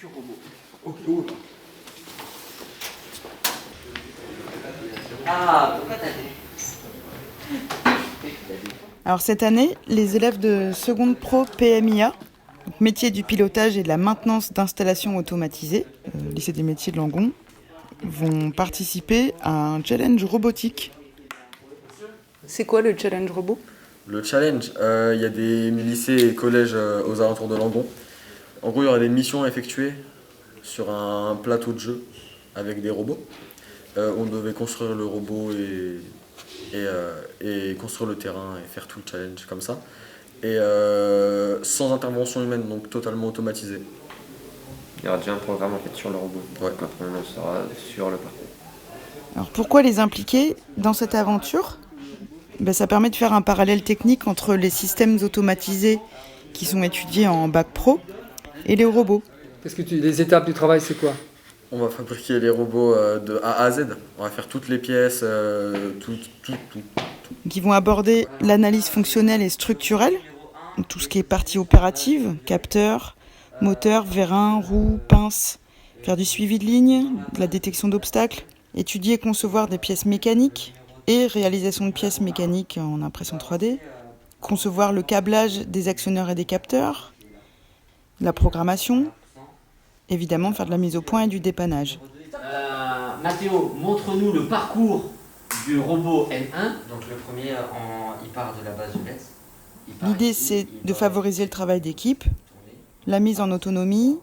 futur robot. Ok, oh. Ah, pourquoi t'as dit? Alors cette année, les élèves de seconde pro PMIA, donc métier du pilotage et de la maintenance d'installations automatisées, lycée des métiers de Langon, vont participer à un challenge robotique. C'est quoi le challenge robot ? Le challenge, il y a des lycées et collèges aux alentours de Langon. En gros, il y aura des missions à effectuer sur un plateau de jeu avec des robots. On devait construire le robot et construire le terrain et faire tout le challenge comme ça. Et sans intervention humaine, donc totalement automatisé. Il y aura déjà un programme en fait sur le robot, Ouais. quand on sera sur le parcours. Alors pourquoi les impliquer dans cette aventure ? Ça permet de faire un parallèle technique entre les systèmes automatisés qui sont étudiés en bac pro et les robots. Les étapes du travail, c'est quoi ? On va fabriquer les robots de A à Z. On va faire toutes les pièces, tout. Qui vont aborder l'analyse fonctionnelle et structurelle, donc tout ce qui est partie opérative, capteurs, moteurs, vérins, roues, pinces, faire du suivi de ligne, de la détection d'obstacles, étudier et concevoir des pièces mécaniques et réalisation de pièces mécaniques en impression 3D, concevoir le câblage des actionneurs et des capteurs, la programmation, évidemment faire de la mise au point et du dépannage. Mathéo, montre-nous le parcours du robot N1. Donc le premier, il part de la base de l'Est. L'idée, c'est de favoriser le travail d'équipe, la mise en autonomie,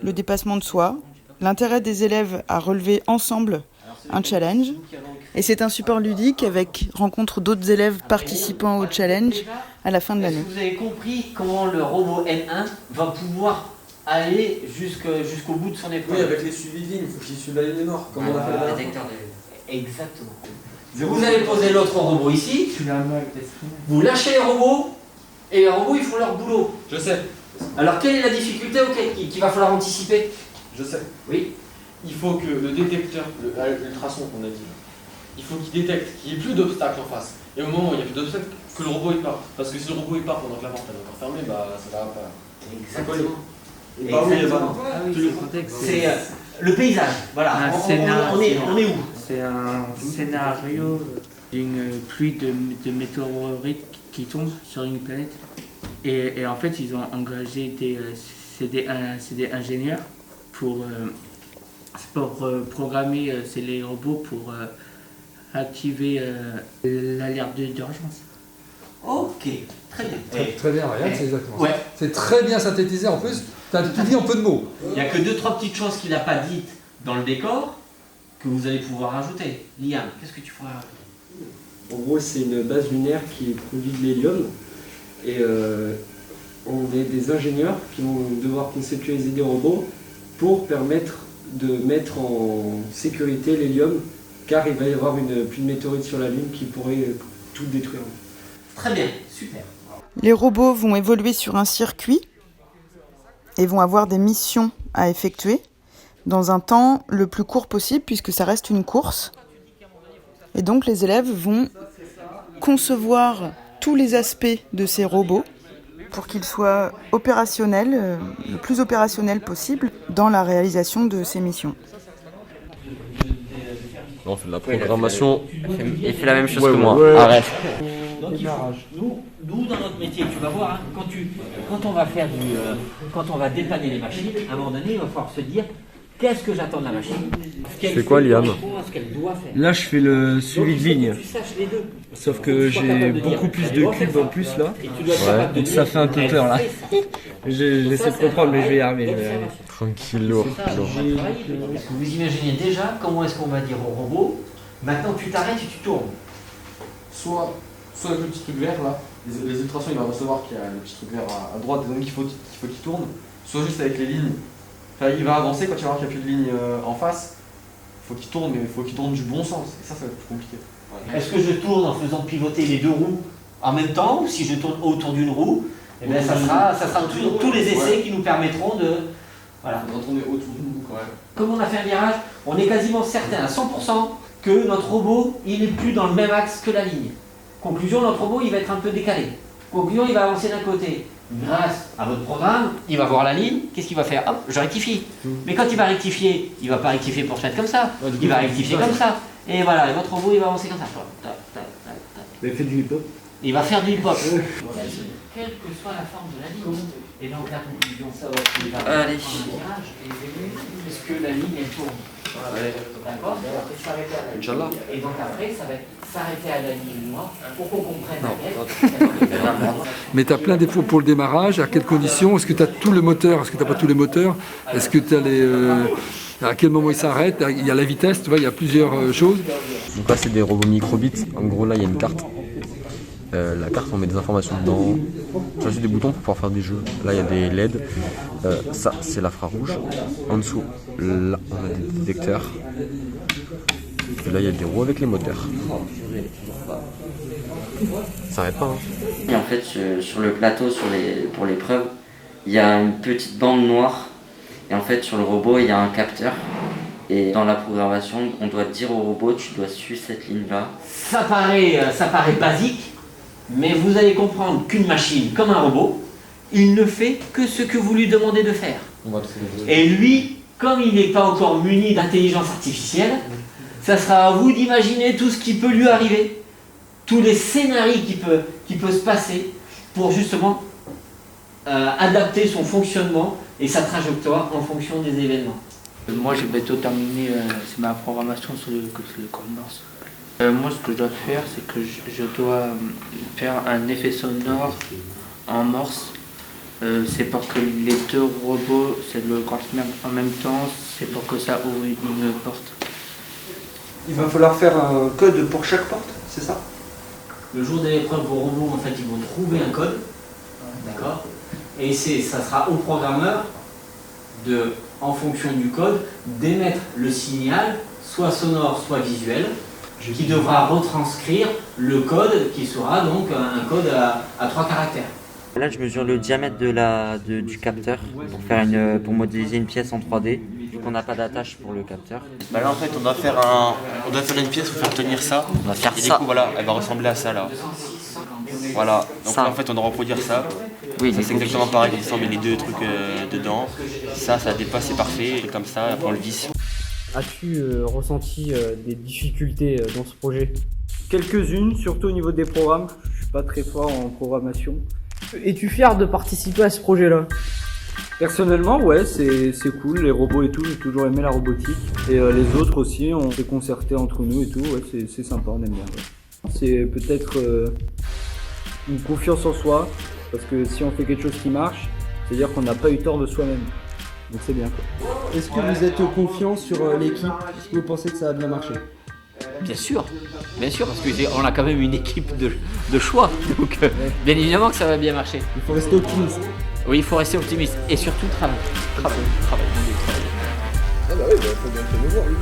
le dépassement de soi, l'intérêt des élèves à relever ensemble un challenge. Et c'est un support ludique avec rencontre d'autres élèves participant au challenge à la fin de l'année. Est-ce que vous avez compris comment le robot N1 va pouvoir aller jusqu'au bout de son épreuve? Oui, avec les suivis de ligne, il faut qu'ils suivent la ligne noire, comme on a fait la dernière fois. Exactement. Vous allez poser l'autre robot ici, vous lâchez les robots, et les robots ils font leur boulot. Je sais, Alors quelle est la difficulté qu'il va falloir anticiper? je sais. Oui. Il faut que le détecteur, l'ultrason qu'on a dit, il faut qu'il détecte qu'il n'y ait plus d'obstacles en face. Et au moment où il n'y a plus d'obstacles, que le robot il part. Parce que si le robot il part pendant que la porte elle est encore fermée, ça va pas. Exactement. Et par où il y a pas. C'est le paysage. Voilà. On est où? C'est un scénario d'une pluie de météorites qui tombe sur une planète. Et en fait, ils ont engagé des ingénieurs pour programmer les robots pour activer l'alerte d'urgence. Ok, très bien. Très bien, regarde, c'est exactement Ouais. ça. C'est très bien synthétisé en plus, tu as tout dit en peu de mots. Il n'y a que 2-3 petites choses qu'il n'a pas dites dans le décor que vous allez pouvoir ajouter. Liam, qu'est-ce que tu pourrais rajouter? En gros, c'est une base lunaire qui produit de l'hélium et on est des ingénieurs qui vont devoir conceptualiser des robots pour permettre de mettre en sécurité l'hélium car il va y avoir une pluie de météorites sur la Lune qui pourrait tout détruire. Très bien, super. Les robots vont évoluer sur un circuit et vont avoir des missions à effectuer dans un temps le plus court possible puisque ça reste une course. Et donc les élèves vont concevoir tous les aspects de ces robots pour qu'ils soient opérationnels, le plus opérationnels possible dans la réalisation de ces missions. On fait de la programmation. Il fait la même chose Ouais, que moi. ouais. Arrête. Donc nous dans notre métier, tu vas voir, hein, quand on va dépanner les machines, à un moment donné, il va falloir se dire qu'est-ce que j'attends de la machine. C'est quoi, Liam? Ce qu'elle doit faire. Là, je fais le suivi de ligne. Tu saches les deux. Sauf que j'ai beaucoup plus de cubes en plus là. Donc ça fait un peu peur là. J'essaie de comprendre, mais je vais y arriver. Tranquille. Est-ce que vous imaginez déjà comment est-ce qu'on va dire au robot, maintenant tu t'arrêtes et tu tournes? Soit avec le petit truc vert là, les ultrasons il va recevoir qu'il y a le petit truc vert à droite, donc il faut qu'il tourne. Soit juste avec les lignes. Enfin, il va avancer quand il va voir qu'il n'y a plus de ligne en face. Il faut qu'il tourne, mais il faut qu'il tourne du bon sens. Et ça va être plus compliqué. Est-ce que je tourne en faisant pivoter les deux roues en même temps, ou si je tourne autour d'une roue, eh bien, ça sera tous les essais qui nous permettront de... Voilà. On va tourner autour d'une roue quand même. Comme on a fait un virage, on est quasiment certain à 100% que notre robot, il n'est plus dans le même axe que la ligne. Conclusion, notre robot, il va être un peu décalé. Conclusion, il va avancer d'un côté. grâce à votre programme, il va voir la ligne, qu'est-ce qu'il va faire? Hop, je rectifie. Mais quand il va rectifier, il ne va pas rectifier pour se mettre comme ça, il va rectifier comme ça. Et voilà, et votre robot il va avancer comme ça. Tac, tac, tac, tac. Mais fait du hip-hop. Il va faire du hip-hop. Quelle que soit la forme de la ligne. Et donc la conclusion, ça va être Allez. est-ce que la ligne elle tourne? D'accord? Inch'Allah. Et donc après, ça va être s'arrêter à la ligne noire pour qu'on comprenne laquelle. Mais tu as plein défauts pour le démarrage. À quelles conditions? Est-ce que tu as tout le moteur? Est-ce que tu n'as pas tous les moteurs? Est-ce que tu as les... à quel moment il s'arrête? Il y a la vitesse, tu vois, il y a plusieurs choses. Donc là, c'est des robots microbits. En gros, là, il y a une carte. La carte, on met des informations dedans. J'ai juste des boutons pour pouvoir faire des jeux. Là, il y a des LED. Ça, c'est l'infrarouge. En dessous, là, on a des détecteurs. Et là, il y a des roues avec les moteurs. Ça s'arrête pas, hein. Et en fait, sur le plateau, pour l'épreuve, il y a une petite bande noire. Et en fait, sur le robot, il y a un capteur. Et dans la programmation, on doit dire au robot, tu dois suivre cette ligne-là. Ça paraît basique, mais vous allez comprendre qu'une machine, comme un robot, il ne fait que ce que vous lui demandez de faire. Et lui, comme il n'est pas encore muni d'intelligence artificielle, ça sera à vous d'imaginer tout ce qui peut lui arriver, tous les scénarios qui peut se passer pour justement adapter son fonctionnement et sa trajectoire en fonction des événements. Moi, j'ai bientôt terminé ma programmation sur le code Morse. Moi, ce que je dois faire, c'est que je dois faire un effet sonore en Morse. C'est pour que les deux robots se le transmettent en même temps, c'est pour que ça ouvre une porte. Il va falloir faire un code pour chaque porte, c'est ça? Le jour de l'épreuve, vos robots, en fait, ils vont trouver un code, d'accord? Et ça sera au programmeur de, en fonction du code, d'émettre le signal, soit sonore, soit visuel, qui devra retranscrire le code qui sera donc un code à 3 caractères. Là, je mesure le diamètre du capteur pour modéliser une pièce en 3D. Vu qu'on n'a pas d'attache pour le capteur. Bah là, en fait, on doit faire une pièce pour faire tenir ça. On va faire et ça. Du coup, voilà, elle va ressembler à ça là. Voilà. Donc ça. Là, en fait, on doit reproduire ça. Oui, ça c'est exactement pareil. Il met les deux trucs dedans. Ça dépasse, c'est parfait. Et comme ça, après on le visse. As-tu ressenti des difficultés dans ce projet? Quelques-unes, surtout au niveau des programmes. Je suis pas très fort en programmation. Es-tu fier de participer à ce projet-là? Personnellement, ouais, c'est cool, les robots et tout, j'ai toujours aimé la robotique. Et les autres aussi, on s'est concerté entre nous et tout, ouais, c'est sympa, on aime bien. Ouais. C'est peut-être une confiance en soi, parce que si on fait quelque chose qui marche, c'est-à-dire qu'on n'a pas eu tort de soi-même. Donc c'est bien, quoi. Est-ce que vous êtes confiant sur l'équipe? Est-ce que vous pensez que ça va bien marcher? Bien sûr, parce qu'on a quand même une équipe de choix, donc bien évidemment que ça va bien marcher. Il faut rester optimiste. Oui, il faut rester optimiste et surtout travailler. Ah bah oui, faut bien le voir, oui.